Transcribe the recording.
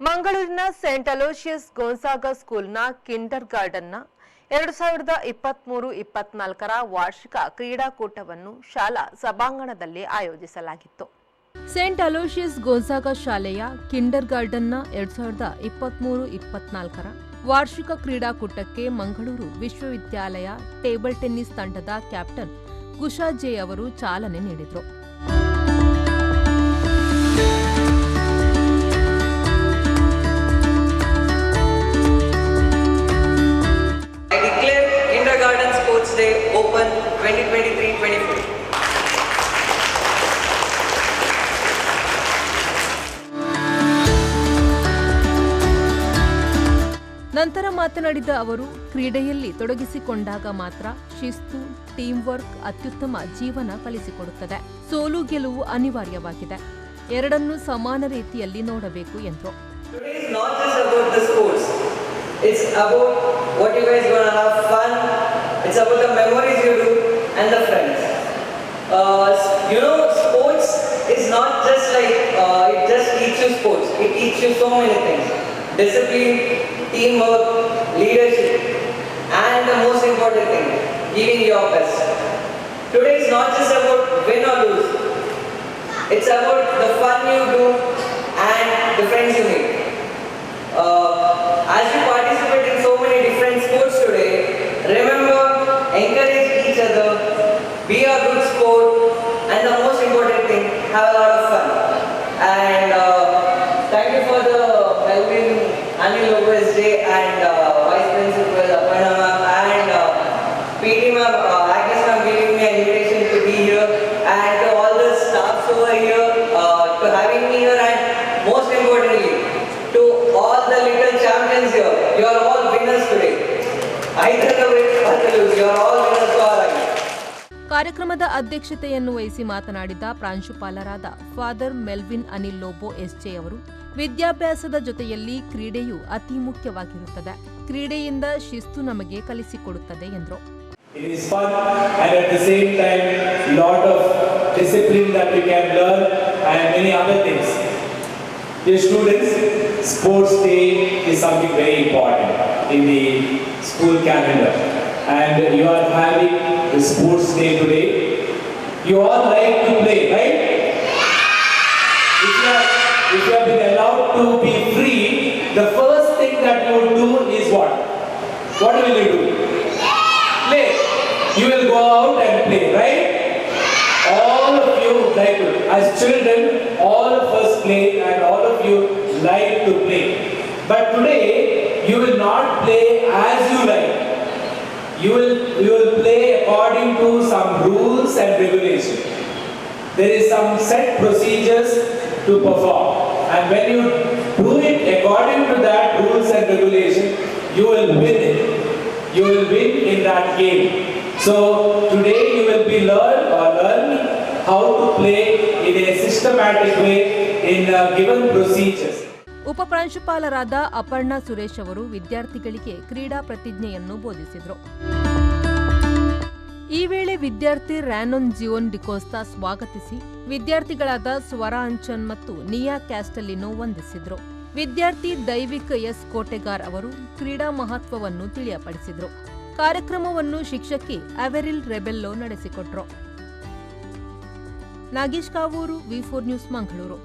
ಮಂಗಳೂರಿನ Saint Aloysius ಗೋನ್ಸಾಗಾ ಸ್ಕೂಲ್ನ Kinder ಗಾರ್ಡನ್ನ 2023-24ರ ವಾರ್ಷಿಕ ಕ್ರೀಡಾಕೂಟವನ್ನು ಶಾಲಾ ಸಭಾಂಗಣದಲ್ಲಿ ಆಯೋಜಿಸಲಾಗಿತ್ತು. ಸೇಂಟ್ ಅಲೋಶಿಯಸ್ ಗೋನ್ಸಾಗಾ ಶಾಲೆಯ ಕಿಂಡರ್ ಗಾರ್ಡನ್ನ 2023-24ರ ವಾರ್ಷಿಕ ಕ್ರೀಡಾಕೂಟಕ್ಕೆ ಮಂಗಳೂರು ವಿಶ್ವವಿದ್ಯಾಲಯ ಟೇಬಲ್ ಟೆನ್ನಿಸ್ ತಂಡದ ಕ್ಯಾಪ್ಟನ್ ಗುಷಾ ಜೆ ಅವರು ಚಾಲನೆ ನೀಡಿದರು. Day Open 2023-24. ನಂತರ ಮಾತನಾಡಿದ ಅವರು, ಕ್ರೀಡೆಯಲ್ಲಿ ತೊಡಗಿಸಿಕೊಂಡಾಗ ಮಾತ್ರ ಶಿಸ್ತು, ಟೀಮ್ ವರ್ಕ್ ಅತ್ಯುತ್ತಮ ಜೀವನ ಕಲಿಸಿಕೊಡುತ್ತದೆ. ಸೋಲು ಗೆಲುವು ಅನಿವಾರ್ಯವಾಗಿದೆ. ಎರಡನ್ನೂ ಸಮಾನ ರೀತಿಯಲ್ಲಿ ನೋಡಬೇಕು ಎಂದರು. It's about what you guys gonna have fun. It's about the memories you do and the friends. Sports is not just like it just teaches you sports. It teaches you so many things: discipline, teamwork, leadership, and the most important thing, giving your best. Today is not just about win or lose. It's about the fun you do and the friends you make. As you participate in so many different sports today, remember, encourage each other, be a good sport, and the most important thing, have a lot of fun. And thank you for the Melvin Anil Lopez Day and Vice Principal Aparna ma'am and PT ma'am, Agnes ma'am giving me an invitation to be here, and to all the staffs over here to having me here, and most importantly, to all the little champions here, you are all winners today. Either the win or the lose, you are all winners for our life. ಕಾರ್ಯಕ್ರಮದ ಅಧ್ಯಕ್ಷತೆಯನ್ನು ವಹಿಸಿ ಮಾತನಾಡಿದ ಪ್ರಾಂಶುಪಾಲರಾದ father Melvin Anil Lobo SJ ಅವರು, ವಿದ್ಯಾಭ್ಯಾಸದ ಜೊತೆಯಲ್ಲಿ ಕ್ರೀಡೆಯು ಅತಿ ಮುಖ್ಯವಾಗಿರುತ್ತದೆ. ಕ್ರೀಡೆಯಿಂದ ಶಿಸ್ತು ನಮಗೆ ಕಲಿಸಿಕೊಡುತ್ತದೆ ಎಂದರು. It is fun and at the same time lot of discipline that we can learn and many other things. Dear students, Sports Day is something very important in the school calendar, and you are having the Sports Day today. You all like to play, right? If you have been allowed to be free, the first thing that you will do is what? What will you do? Play. You will go out and play, right? All of you like to, as children, all of us play and all of you like to play. But today, you will not play as you like. You will play according to some rules and regulations. There is some set procedures to perform. And when you do it according to that rules and regulations, you will win it. You will win in that game. So today you will be learning how to play in a systematic way in given procedures. ಉಪಪ್ರಾಂಶುಪಾಲರಾದ Aparna Suresh ಅವರು ವಿದ್ಯಾರ್ಥಿಗಳಿಗೆ ಕ್ರೀಡಾ ಪ್ರತಿಜ್ಞೆಯನ್ನು ಬೋಧಿಸಿದರು. ಈ ವೇಳೆ ವಿದ್ಯಾರ್ಥಿ ರ್ಯಾನೊನ್ Juan D'Costa ಸ್ವಾಗತಿಸಿ ವಿದ್ಯಾರ್ಥಿಗಳಾದ ಸ್ವರಾ ಅಂಚನ್ ಮತ್ತು ನಿಯಾ ಕ್ಯಾಸ್ಟಲಿನೋ ವಂದಿಸಿದರು. ವಿದ್ಯಾರ್ಥಿ ದೈವಿಕ್ ಎಸ್ ಕೋಟೆಗಾರ್ ಅವರು ಕ್ರೀಡಾ ಮಹತ್ವವನ್ನು ತಿಳಿಯಪಡಿಸಿದರು. ಕಾರ್ಯಕ್ರಮವನ್ನು ಶಿಕ್ಷಕಿ ಅವೆರಿಲ್ ರೆಬೆಲ್ಲೋ ನಡೆಸಿಕೊಟ್ಟರು. ನಾಗೇಶ್ ಕಾವೂರು, ವಿ4 ನ್ಯೂಸ್, ಮಂಗಳೂರು.